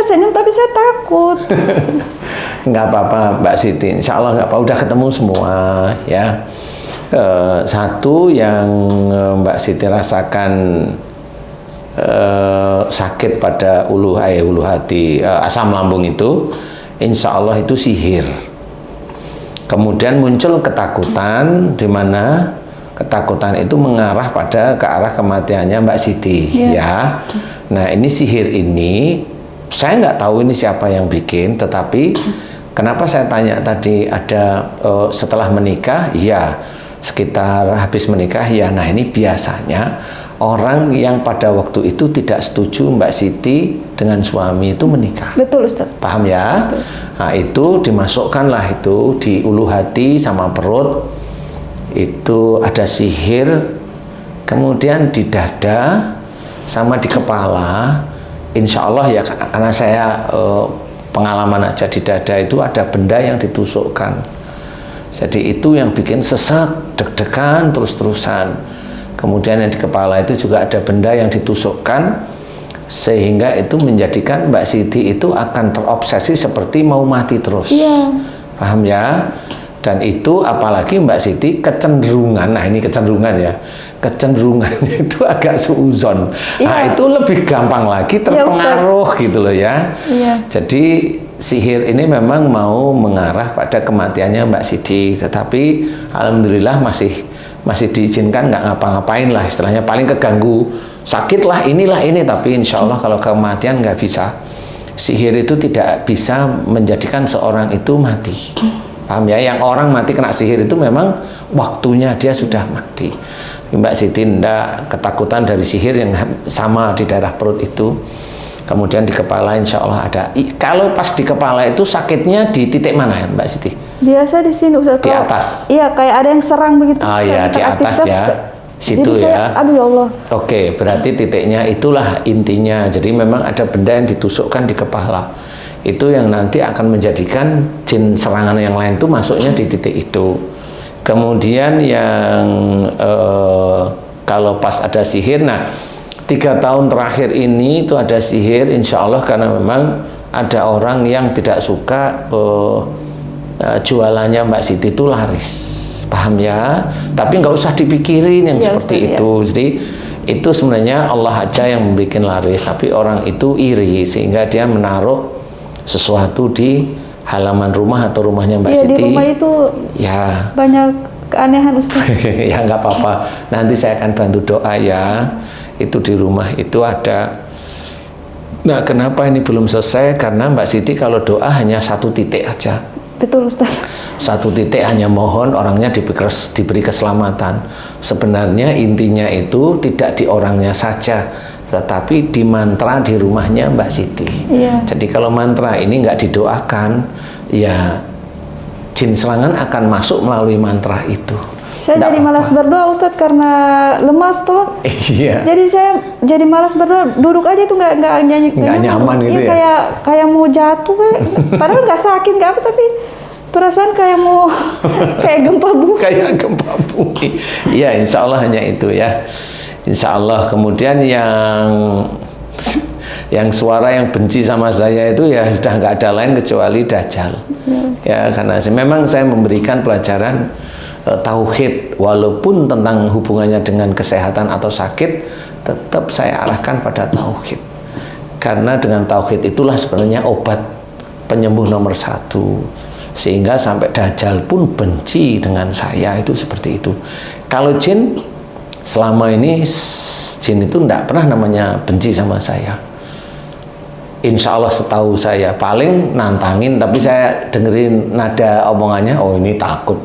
senyum tapi saya takut. Nggak apa-apa Mbak Siti, insya Allah nggak apa, udah ketemu semua ya. Satu yang Mbak Siti rasakan sakit pada ulu hati, asam lambung itu, insya Allah itu sihir. Kemudian muncul ketakutan, di mana ketakutan itu mengarah pada ke arah kematiannya Mbak Siti, ya. Nah ini sihir ini, saya nggak tahu ini siapa yang bikin, tetapi kenapa saya tanya tadi ada setelah menikah, ya sekitar habis menikah, ya. Nah ini biasanya orang yang pada waktu itu tidak setuju Mbak Siti dengan suami itu menikah. Betul Ustaz. Paham ya? Betul. Nah itu dimasukkanlah itu di ulu hati sama perut, itu ada sihir, kemudian di dada sama di kepala. Insya Allah ya, karena saya pengalaman aja, di dada itu ada benda yang ditusukkan. Jadi itu yang bikin sesek, deg-degan terus-terusan. Kemudian yang di kepala itu juga ada benda yang ditusukkan, sehingga itu menjadikan Mbak Siti itu akan terobsesi seperti mau mati terus. Iya. Paham ya? Dan itu apalagi Mbak Siti kecenderungan, nah ini kecenderungan ya, kecenderungannya itu agak suuzon. Nah itu lebih gampang lagi terpengaruh gitu loh ya. Iya. Jadi sihir ini memang mau mengarah pada kematiannya Mbak Siti, tetapi alhamdulillah masih diizinkan, nggak ngapa-ngapain lah istilahnya, paling keganggu sakit lah inilah ini, tapi insya Allah kalau kematian nggak bisa. Sihir itu tidak bisa menjadikan seorang itu mati. Paham ya? Yang orang mati kena sihir itu memang waktunya dia sudah mati. Mbak Siti ndak ketakutan dari sihir yang sama di daerah perut itu. Kemudian di kepala insya Allah ada. Kalau pas di kepala itu sakitnya di titik mana ya Mbak Siti? Biasa di sini Ustaz. Di atas? Iya, kayak ada yang serang begitu. Ah ya, di atas ya. Situ jadi ya. Aduh ya Allah. Oke, berarti titiknya itulah intinya. Jadi memang ada benda yang ditusukkan di kepala. Itu yang nanti akan menjadikan jin serangan yang lain itu masuknya di titik itu. Kemudian yang kalau pas ada sihir, nah 3 tahun terakhir ini itu ada sihir, insya Allah, karena memang ada orang yang tidak suka jualannya Mbak Siti itu laris. Paham ya? Tapi nggak usah dipikirin yang seperti itu. Jadi itu sebenarnya Allah aja yang membuat laris, tapi orang itu iri sehingga dia menaruh sesuatu di halaman rumah atau rumahnya Mbak Siti. Di rumah itu ya banyak keanehan Ustaz. Ya nggak apa-apa, nanti saya akan bantu doa ya. Itu di rumah itu ada. Nah kenapa ini belum selesai? Karena Mbak Siti kalau doa hanya satu titik aja. Betul Ustaz. Satu titik, hanya mohon orangnya diberi keselamatan. Sebenarnya intinya itu tidak di orangnya saja, tetapi di mantra di rumahnya Mbak Siti. Iya. Jadi kalau mantra ini nggak didoakan, ya jin serangan akan masuk melalui mantra itu. Saya jadi malas berdoa Ustadz karena lemas toh. Iya. Jadi saya jadi malas berdoa, duduk aja itu nggak nyaman gitu ya. Kayak mau jatuh padahal nggak sakit nggak apa, tapi perasaan kayak mau kayak gempa bumi. Kayak gempa bumi. Iya, insya Allah hanya itu ya. Insya Allah. Kemudian yang suara yang benci sama saya itu ya sudah nggak ada lain kecuali Dajjal. Ya karena memang saya memberikan pelajaran tauhid, walaupun tentang hubungannya dengan kesehatan atau sakit, tetap saya arahkan pada tauhid. Karena dengan tauhid itulah sebenarnya obat penyembuh nomor 1. Sehingga sampai Dajjal pun benci dengan saya, itu seperti itu. Kalau jin, selama ini jin itu tidak pernah namanya benci sama saya. Insya Allah setahu saya, paling nantangin, tapi saya dengerin nada omongannya, oh ini takut.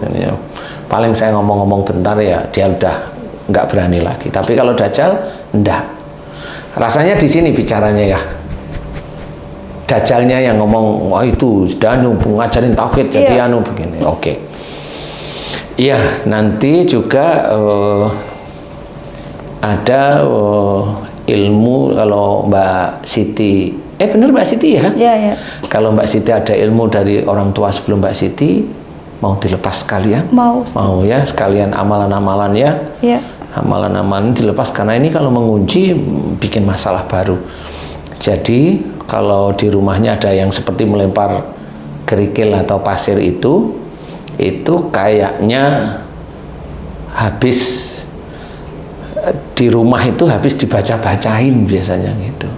Paling saya ngomong-ngomong bentar ya dia udah nggak berani lagi. Tapi kalau Dajjal enggak. Rasanya di sini bicaranya ya. Dajjalnya yang ngomong, wah itu sudah ngajarin tauhid jadi begini. Oke. Iya, nanti juga ada ilmu kalau Mbak Siti. Bener Mbak Siti ya? Iya. Kalau Mbak Siti ada ilmu dari orang tua sebelum Mbak Siti, mau dilepas sekalian? Mau, Ustaz. Mau ya, sekalian amalan-amalan ya. Iya. Amalan-amalan dilepas karena ini kalau mengunci bikin masalah baru. Jadi kalau di rumahnya ada yang seperti melempar kerikil atau pasir itu kayaknya habis di rumah itu habis dibaca-bacain biasanya gitu.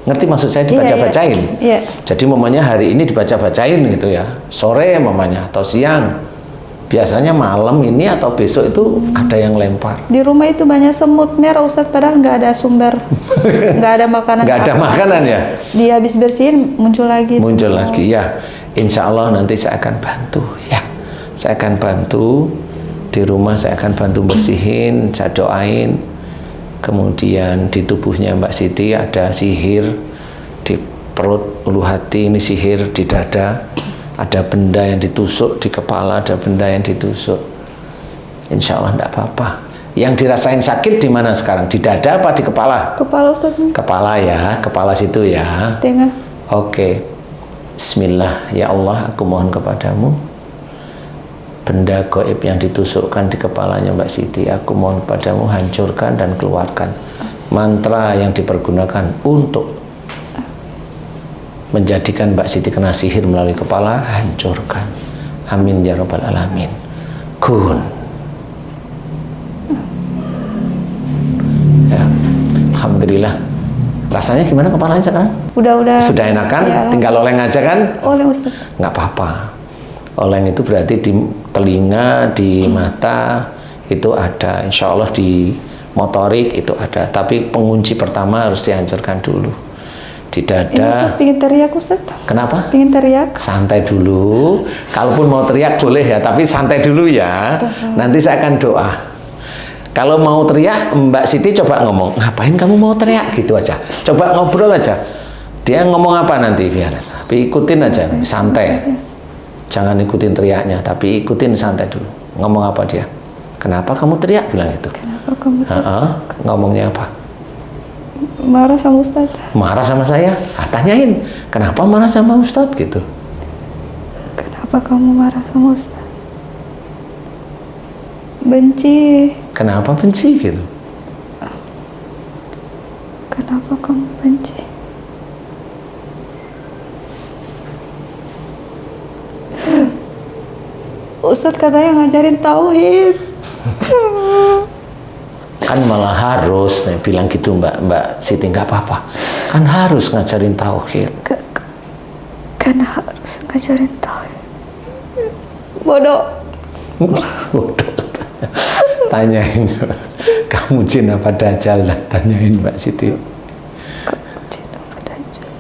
Ngerti maksud saya dibaca-bacain? Iya. Jadi mamanya hari ini dibaca-bacain gitu ya, sore mamanya atau siang. Biasanya malam ini atau besok itu ada yang lempar. Di rumah itu banyak semut merah Ustadz, padahal nggak ada sumber, nggak ada makanan. Nggak ada makanan ya? Dia habis bersihin muncul lagi. Muncul semut. lagi ya. Insya Allah nanti saya akan bantu ya. Saya akan bantu di rumah, saya akan bantu bersihin, saya doain. Kemudian di tubuhnya Mbak Siti ada sihir di perut, ulu hati ini sihir di dada. Ada benda yang ditusuk di kepala, ada benda yang ditusuk. Insya Allah tidak apa-apa. Yang dirasain sakit di mana sekarang? Di dada apa di kepala? Kepala Ustadz. Kepala ya, kepala situ ya. Tengah. Oke. Bismillah, ya Allah, aku mohon kepadamu. Benda gaib yang ditusukkan di kepalanya Mbak Siti, aku mohon kepadamu hancurkan dan keluarkan. Mantra yang dipergunakan untuk menjadikan Mbak Siti kena sihir melalui kepala, hancurkan. Amin ya rabbal alamin. Kun. Ya. Alhamdulillah. Rasanya gimana kepalanya sekarang? Udah. Sudah enakan? Ya, tinggal oleng aja kan? Oleng Ustadz. Nggak apa-apa. Oleng itu berarti di telinga, di mata itu ada. Insya Allah di motorik itu ada. Tapi pengunci pertama harus dihancurkan dulu. Di dada. Ustadz pingin teriak Ustadz. Kenapa? Pingin teriak. Santai dulu. Kalaupun mau teriak boleh ya, tapi santai dulu ya. Nanti saya akan doa. Kalau mau teriak, Mbak Siti coba ngomong, ngapain kamu mau teriak gitu aja. Coba ngobrol aja. Dia ngomong apa nanti biar. Tapi ikutin aja, santai. Jangan ikutin teriaknya, tapi ikutin santai dulu. Ngomong apa dia? Kenapa kamu teriak? Bilang gitu. Kenapa kamu teriak? Ngomongnya apa? Marah sama Ustadz. Marah sama saya? Tanyain, kenapa marah sama Ustadz gitu? Kenapa kamu marah sama Ustadz? Benci. Kenapa benci gitu? Kenapa kamu benci? Ustadz katanya ngajarin tauhid. Kan malah harus, saya bilang gitu Mbak Siti, nggak apa-apa. Kan harus ngajarin tauhid. Kan harus ngajarin tauhid. Bodoh. Bodoh. Tanyain, kamu jin apa dajjal? Tanyain Mbak Siti. Kamu jin apa dajjal?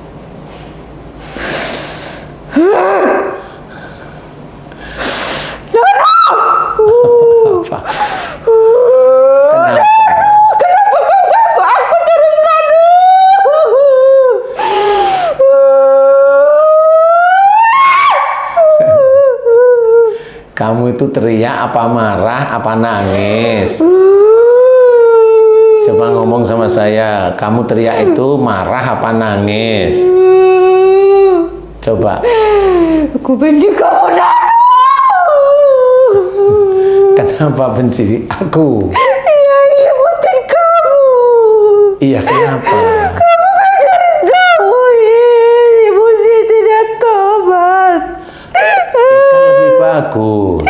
Apa? Kenapa kau ganggu aku terus Kamu itu teriak apa marah apa nangis? Coba ngomong sama saya, kamu teriak itu marah apa nangis? Coba. Aku benci kamu dah. Kenapa benci aku? Iya, ikutin kamu. Iya, kenapa? Kamu ngajarin tauhid. Ibu Siti tidak tobat. Kan lebih bagus.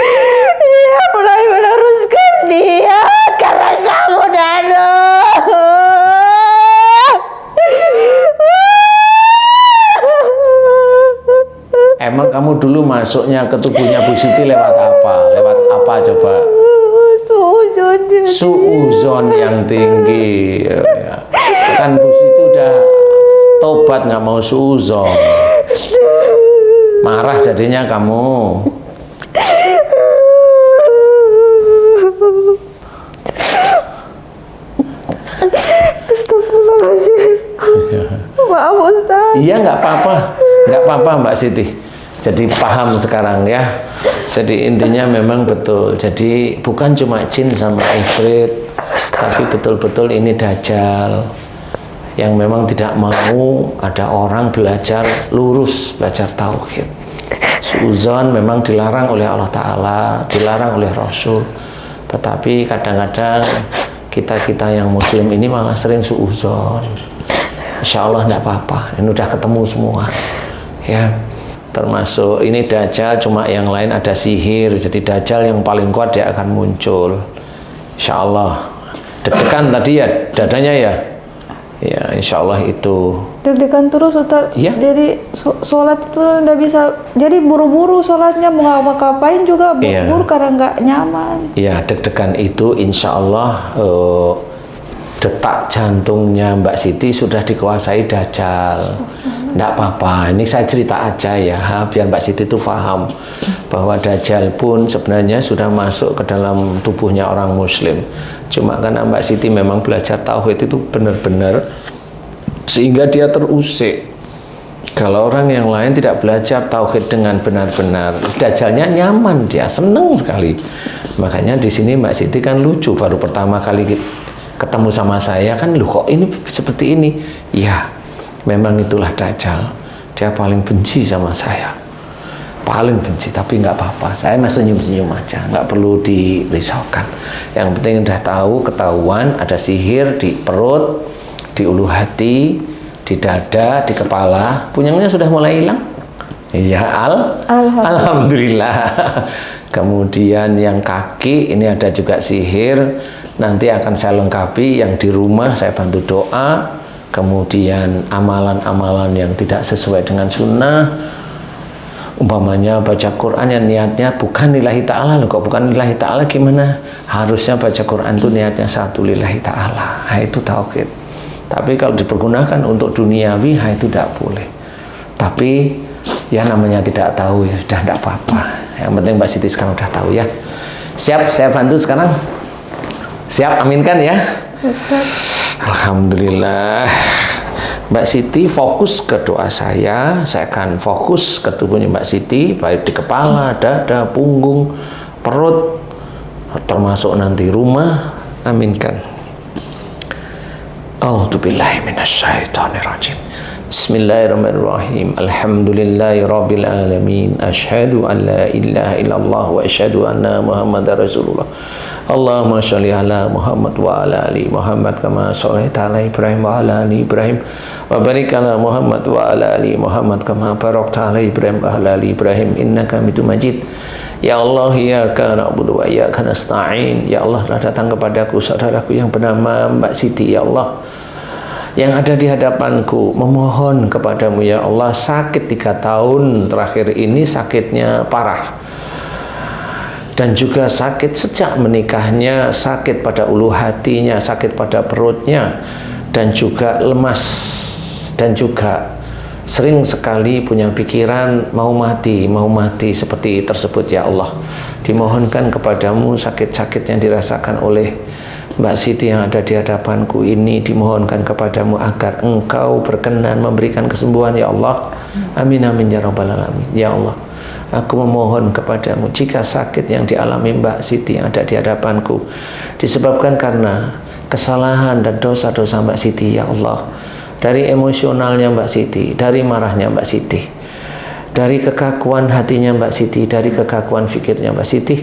Dia mulai meluruskan dia karena kamu Dano. Emang kamu dulu masuknya ke tubuhnya Bu Siti lewat apa? Lewat apa coba? Suuzon. Suuzon yang tinggi. Ya. Kan Bu Siti udah tobat nggak mau suuzon. Marah jadinya kamu. Maaf Ustaz. Iya, nggak apa-apa, nggak apa-apa Mbak Siti. Jadi paham sekarang ya. Jadi intinya memang betul. Jadi bukan cuma jin sama ifrit, tapi betul-betul ini dajjal yang memang tidak mau ada orang belajar lurus, belajar tauhid. Suuzon memang dilarang oleh Allah Ta'ala, dilarang oleh Rasul. Tetapi kadang-kadang kita yang muslim ini malah sering suuzon. Insya Allah enggak apa-apa, ini udah ketemu semua ya. Termasuk ini Dajjal, cuma yang lain ada sihir. Jadi Dajjal yang paling kuat dia akan muncul insya Allah. Deg-degan tadi ya dadanya ya. Ya insya Allah itu. Deg-degan terus Ustaz. Ya. Jadi sholat itu nggak bisa. Jadi buru-buru sholatnya, mau ngapain juga buru-buru karena nggak nyaman. Ya, deg-degan itu insya Allah detak jantungnya Mbak Siti sudah dikuasai Dajjal. Nggak apa-apa, ini saya cerita aja ya, biar Mbak Siti itu paham bahwa Dajjal pun sebenarnya sudah masuk ke dalam tubuhnya orang Muslim. Cuma karena Mbak Siti memang belajar tauhid itu benar-benar sehingga dia terusik. Kalau orang yang lain tidak belajar tauhid dengan benar-benar, Dajjalnya nyaman, dia seneng sekali. Makanya di sini Mbak Siti kan lucu, baru pertama kali ketemu sama saya kan, loh kok ini seperti ini? Ya, memang itulah Dajjal. Dia paling benci sama saya, paling benci. Tapi nggak apa-apa, saya masih senyum-senyum aja, nggak perlu dirisaukan. Yang penting udah tahu, ketahuan ada sihir di perut, di ulu hati, di dada, di kepala. Punyanya sudah mulai hilang? Ya, alhamdulillah. Kemudian yang kaki ini ada juga sihir. Nanti akan saya lengkapi. Yang di rumah saya bantu doa. Kemudian amalan-amalan yang tidak sesuai dengan sunnah, umpamanya baca Quran yang niatnya bukan lillahi ta'ala. Loh, kok bukan lillahi ta'ala gimana? Harusnya baca Quran itu niatnya satu lillahi ta'ala. Nah, itu tauhid. Tapi kalau dipergunakan untuk duniawi, itu tidak boleh. Tapi ya namanya tidak tahu, ya sudah tidak apa-apa. Yang penting Mbak Siti sekarang udah tahu ya. Siap, saya bantu sekarang. Siap, aminkan ya. Ustaz. Alhamdulillah. Mbak Siti fokus ke doa saya akan fokus ke tubuhnya Mbak Siti, baik di kepala, dada, punggung, perut, termasuk nanti rumah. Aminkan. A'udzubillahi minasyaitonirrajim. Bismillahirrahmanirrahim. Alhamdulillahirabbil alamin. Asyhadu an la ilaha illallah wa asyhadu anna Muhammadar Rasulullah. Allahumma sholli ala Muhammad wa ala ali Muhammad kama shallaita ala Ibrahim wa ala ali Ibrahim wa barik ala Muhammad wa ala ali Muhammad kama barakta ala Ibrahim wa ala ali Ibrahim innaka Hamidum Majid. Ya Allah, iyyaka na'budu wa iyyaka nasta'in. Ya Allah, telah datang kepadaku saudaraku yang bernama Mbak Siti, ya Allah, yang ada di hadapanku, memohon kepadamu ya Allah. Sakit 3 tahun terakhir ini, sakitnya parah, dan juga sakit sejak menikahnya, sakit pada ulu hatinya, sakit pada perutnya, dan juga lemas, dan juga sering sekali punya pikiran mau mati seperti tersebut ya Allah. Dimohonkan kepadamu sakit-sakit yang dirasakan oleh Mbak Siti yang ada di hadapanku ini, dimohonkan kepadamu agar engkau berkenan memberikan kesembuhan ya Allah. Amin amin ya rabbal alamin. Ya Allah, aku memohon kepadamu, jika sakit yang dialami Mbak Siti yang ada di hadapanku disebabkan karena kesalahan dan dosa-dosa Mbak Siti ya Allah, dari emosionalnya Mbak Siti, dari marahnya Mbak Siti, dari kekakuan hatinya Mbak Siti, dari kekakuan fikirnya Mbak Siti,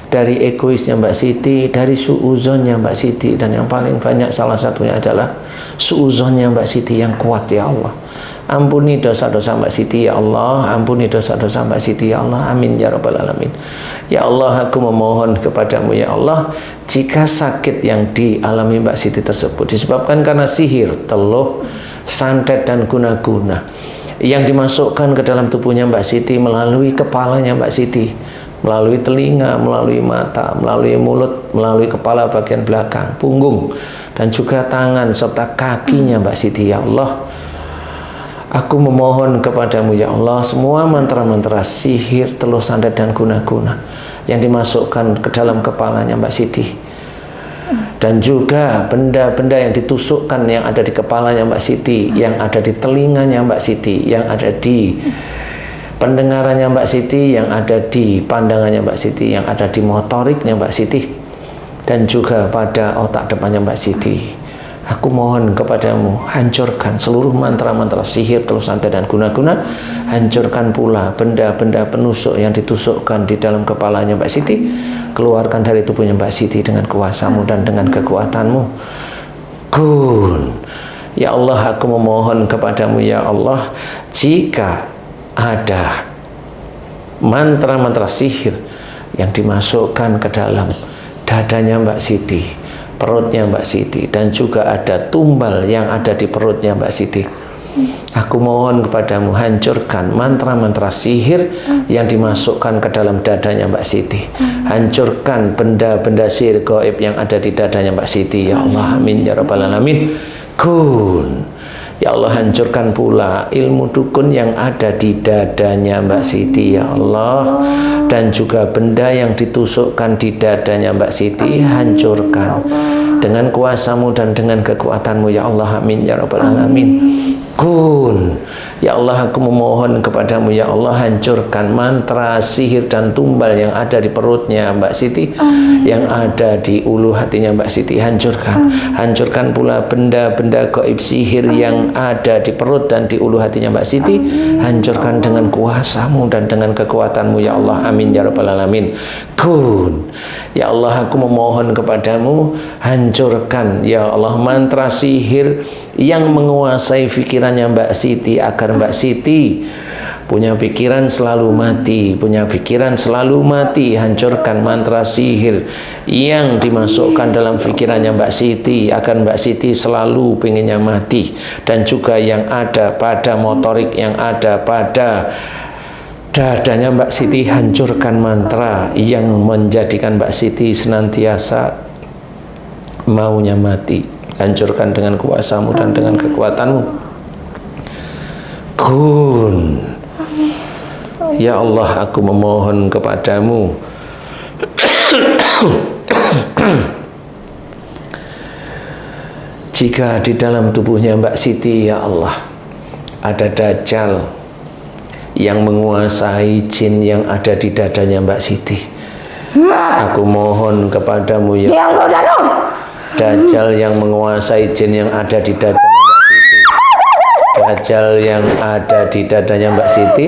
dari egoisnya Mbak Siti, dari suuzonnya Mbak Siti, dan yang paling banyak salah satunya adalah suuzonnya Mbak Siti yang kuat ya Allah. Ampuni dosa-dosa Mbak Siti ya Allah, ampuni dosa-dosa Mbak Siti ya Allah. Amin ya rabbal alamin. Ya Allah, aku memohon kepadamu ya Allah, jika sakit yang dialami Mbak Siti tersebut disebabkan karena sihir, teluh, santet dan guna-guna yang dimasukkan ke dalam tubuhnya Mbak Siti melalui kepalanya Mbak Siti, melalui telinga, melalui mata, melalui mulut, melalui kepala bagian belakang, punggung, dan juga tangan serta kakinya Mbak Siti ya Allah, aku memohon kepadamu ya Allah, semua mantra-mantra sihir, teluh, santet dan guna-guna yang dimasukkan ke dalam kepalanya Mbak Siti, dan juga benda-benda yang ditusukkan yang ada di kepalanya Mbak Siti, yang ada di telinganya Mbak Siti, yang ada di pendengarannya Mbak Siti, yang ada di pandangannya Mbak Siti, yang ada di motoriknya Mbak Siti, dan juga pada otak depannya Mbak Siti. Aku mohon kepadamu, hancurkan seluruh mantra-mantra sihir, teluh, santet dan guna-guna. Hancurkan pula benda-benda penusuk yang ditusukkan di dalam kepalanya Mbak Siti. Keluarkan dari tubuhnya Mbak Siti dengan kuasamu dan dengan kekuatanmu. Kun Ya Allah, aku memohon kepadamu ya Allah, jika ada mantra-mantra sihir yang dimasukkan ke dalam dadanya Mbak Siti, perutnya Mbak Siti, dan juga ada tumbal yang ada di perutnya Mbak Siti, aku mohon kepadamu, hancurkan mantra-mantra sihir yang dimasukkan ke dalam dadanya Mbak Siti. Hancurkan benda-benda sihir gaib yang ada di dadanya Mbak Siti ya Allah, amin ya rabbal alamin. Kun, ya Allah, hancurkan pula ilmu dukun yang ada di dadanya Mbak Siti ya Allah, dan juga benda yang ditusukkan di dadanya Mbak Siti, hancurkan dengan kuasamu dan dengan kekuatanmu ya Allah, amin ya rabbal alamin. Kun, ya Allah, aku memohon kepadamu ya Allah, hancurkan mantra sihir dan tumbal yang ada di perutnya Mbak Siti, yang ada di ulu hatinya Mbak Siti, hancurkan. Hancurkan pula benda-benda gaib sihir yang ada di perut dan di ulu hatinya Mbak Siti, hancurkan dengan kuasamu dan dengan kekuatanmu ya Allah, amin ya rabbal alamin. Kun, ya Allah, aku memohon kepadamu, hancurkan ya Allah mantra sihir yang menguasai pikirannya Mbak Siti, agar Mbak Siti punya pikiran selalu mati, punya pikiran selalu mati. Hancurkan mantra sihir yang dimasukkan dalam pikirannya Mbak Siti, agar Mbak Siti selalu pengennya mati, dan juga yang ada pada motorik yang ada pada dadanya Mbak Siti, hancurkan mantra yang menjadikan Mbak Siti senantiasa maunya mati. Hancurkan dengan kuasamu dan dengan kekuatanmu. Kun, ya Allah, aku memohon kepadamu, jika di dalam tubuhnya Mbak Siti ya Allah ada dajjal yang menguasai jin yang ada di dadanya Mbak Siti, aku mohon kepadamu ya Allah, dajjal yang menguasai jin yang ada di dadanya Mbak Siti, dajjal yang ada di dadanya Mbak Siti,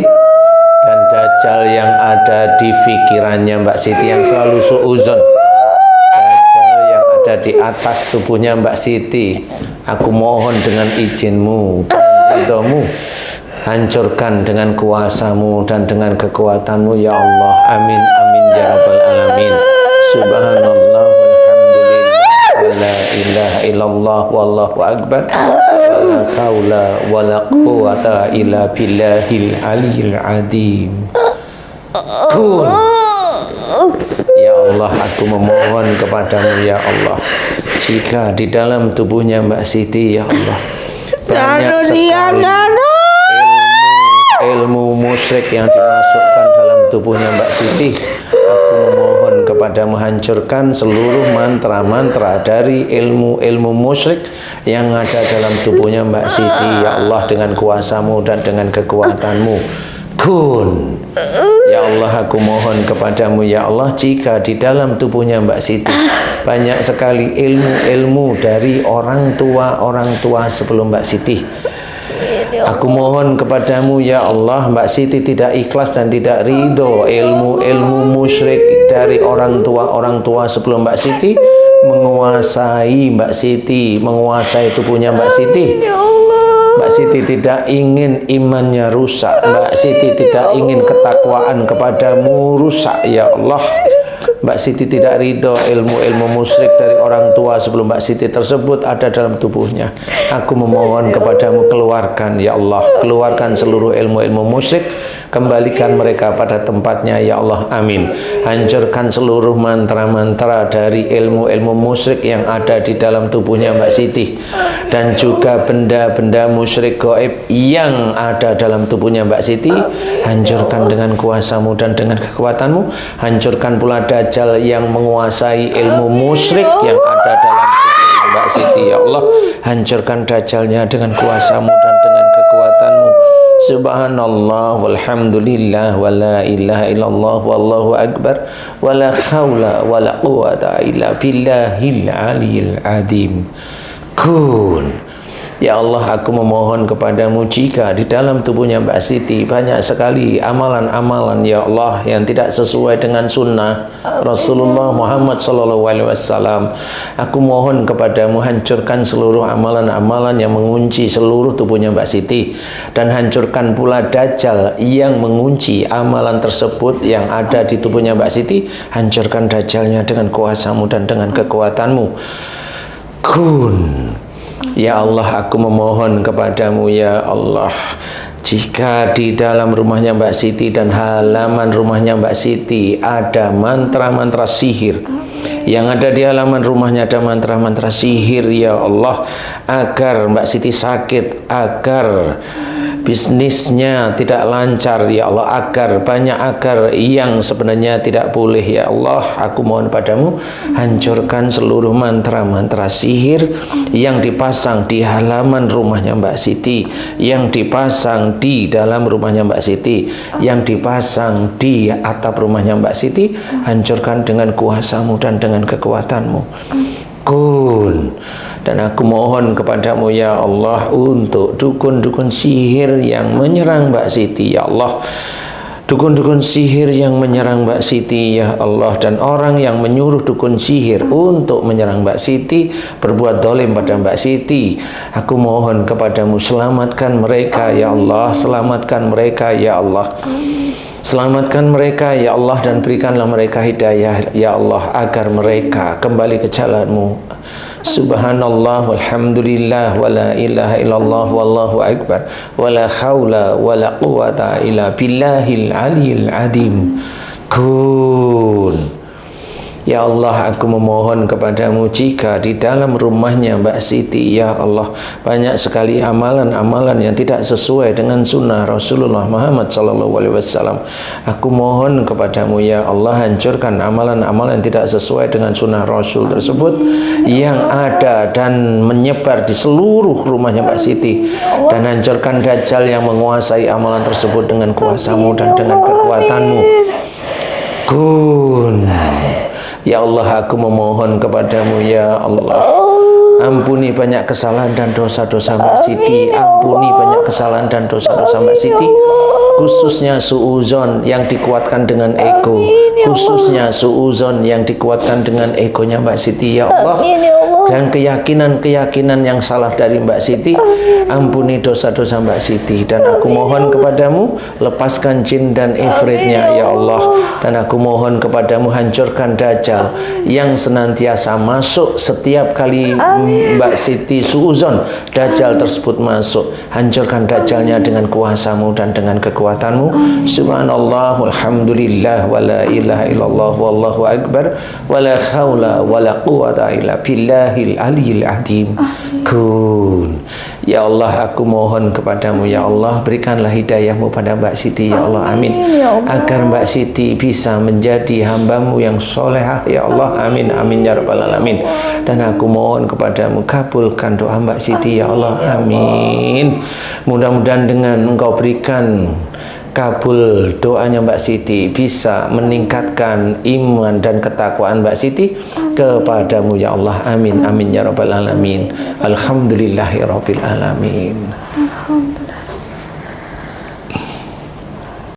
dan dajjal yang ada di pikirannya Mbak Siti yang selalu suuzon, dajjal yang ada di atas tubuhnya Mbak Siti, aku mohon dengan izinmu dan ridhomu, hancurkan dengan kuasamu dan dengan kekuatanmu ya Allah, amin amin ya rabbal alamin. Subhanallah, la ilaha illallah wallahu akbar, la haula wala quwata illa billahil aliyil azim. Kun, ya Allah, aku memohon kepadamu ya Allah, jika di dalam tubuhnya Mbak Siti ya Allah banyak sekali ilmu musyrik yang dimasukkan dalam tubuhnya Mbak Siti, aku memohon kepadamu, hancurkan seluruh mantra-mantra dari ilmu-ilmu musyrik yang ada dalam tubuhnya Mbak Siti ya Allah, dengan kuasamu dan dengan kekuatanmu. Kun, ya Allah, aku mohon kepadamu ya Allah, jika di dalam tubuhnya Mbak Siti banyak sekali ilmu-ilmu dari orang tua sebelum Mbak Siti, aku mohon kepadamu ya Allah, Mbak Siti tidak ikhlas dan tidak ridho ilmu-ilmu musyrik dari orang tua sebelum Mbak Siti menguasai Mbak Siti, menguasai tubuhnya Mbak Siti. Mbak Siti tidak ingin imannya rusak, Mbak Siti tidak ingin ketakwaan kepadamu rusak ya Allah. Mbak Siti tidak ridho ilmu-ilmu musyrik dari orang tua sebelum Mbak Siti tersebut ada dalam tubuhnya. Aku memohon kepadamu, keluarkan ya Allah, keluarkan seluruh ilmu-ilmu musyrik, kembalikan mereka pada tempatnya ya Allah, amin. Hancurkan seluruh mantra-mantra dari ilmu-ilmu musyrik yang ada di dalam tubuhnya Mbak Siti, dan juga benda-benda musyrik gaib yang ada dalam tubuhnya Mbak Siti, hancurkan dengan kuasamu dan dengan kekuatanmu. Hancurkan pula dajjal yang menguasai ilmu musyrik yang ada dalam tubuhnya Mbak Siti ya Allah, hancurkan dajjalnya dengan kuasamu dan dengan kekuatanmu. Subhanallah walhamdulillah wa la ilaha illallah wallahu akbar wa la hawla wa la quwata illa billahil aliyil azim. Kun, Ya Allah, aku memohon kepadamu jika di dalam tubuhnya Mbak Siti banyak sekali amalan-amalan ya Allah yang tidak sesuai dengan sunnah Rasulullah Muhammad SAW. Aku mohon kepadamu hancurkan seluruh amalan-amalan yang mengunci seluruh tubuhnya Mbak Siti, dan hancurkan pula dajjal yang mengunci amalan tersebut yang ada di tubuhnya Mbak Siti. Hancurkan dajjalnya dengan kuasamu dan dengan kekuatanmu. Kun. Ya Allah, aku memohon kepadamu ya Allah, jika di dalam rumahnya Mbak Siti dan halaman rumahnya Mbak Siti ada mantra-mantra sihir, yang ada di halaman rumahnya ada mantra-mantra sihir ya Allah, agar Mbak Siti sakit, agar bisnisnya tidak lancar ya Allah, agar banyak agar yang sebenarnya tidak boleh ya Allah, aku mohon padamu hancurkan seluruh mantra-mantra sihir yang dipasang di halaman rumahnya Mbak Siti, yang dipasang di dalam rumahnya Mbak Siti, yang dipasang di atap rumahnya Mbak Siti. Hancurkan dengan kuasamu dan dengan kekuatanmu. Kun. Dan aku mohon kepadamu ya Allah untuk dukun-dukun sihir yang menyerang Mbak Siti ya Allah, dukun-dukun sihir yang menyerang Mbak Siti ya Allah, dan orang yang menyuruh dukun sihir untuk menyerang Mbak Siti, berbuat dolim pada Mbak Siti, aku mohon kepadamu selamatkan mereka ya Allah, selamatkan mereka ya Allah. Selamatkan mereka ya Allah, dan berikanlah mereka hidayah ya Allah, agar mereka kembali ke jalanmu. Subhanallah walhamdulillah wala ilaha illallah wallahu akbar wala haula wala quwata illa billahil aliyil adim. Kun. Ya Allah, aku memohon kepadamu jika di dalam rumahnya Mbak Siti ya Allah banyak sekali amalan-amalan yang tidak sesuai dengan sunnah Rasulullah Muhammad SAW. Aku mohon kepadamu ya Allah, hancurkan amalan-amalan yang tidak sesuai dengan sunnah Rasul tersebut yang ada dan menyebar di seluruh rumahnya Mbak Siti, dan hancurkan dajjal yang menguasai amalan tersebut dengan kuasamu dan dengan kekuatanmu. Kun. Ya Allah, aku memohon kepadamu ya Allah, ampuni banyak kesalahan dan dosa-dosa Mbak Siti, ampuni banyak kesalahan dan dosa-dosa Mbak Siti, khususnya suuzon yang dikuatkan dengan ego, khususnya suuzon yang dikuatkan dengan egonya Mbak Siti ya Allah, dan keyakinan-keyakinan yang salah dari Mbak Siti. Ampuni dosa-dosa Mbak Siti, dan aku mohon kepadamu lepaskan jin dan ifritnya ya Allah, dan aku mohon kepadamu hancurkan dajjal yang senantiasa masuk setiap kali Mbak Siti suuzon dajjal tersebut masuk. Hancurkan dajjalnya dengan kuasamu dan dengan kekuatanmu. Subhanallah walhamdulillah wala ilaha illallah wallahu akbar wala haula wala quwata illa billahil aliyil adim. Kun. Ya Allah, aku mohon kepadamu ya Allah, berikanlah hidayahmu pada Mbak Siti ya Allah, amin, agar Mbak Siti bisa menjadi hambamu yang solehah ya Allah, amin, amin ya rabbal alamin. Dan aku mohon kepadamu kabulkan doa Mbak Siti ya Allah, amin. Mudah-mudahan dengan engkau berikan kabul doanya Mbak Siti bisa meningkatkan iman dan ketakwaan Mbak Siti kepadamu ya Allah, amin, amin ya rabbal alamin. Alhamdulillahi rabbil alamin.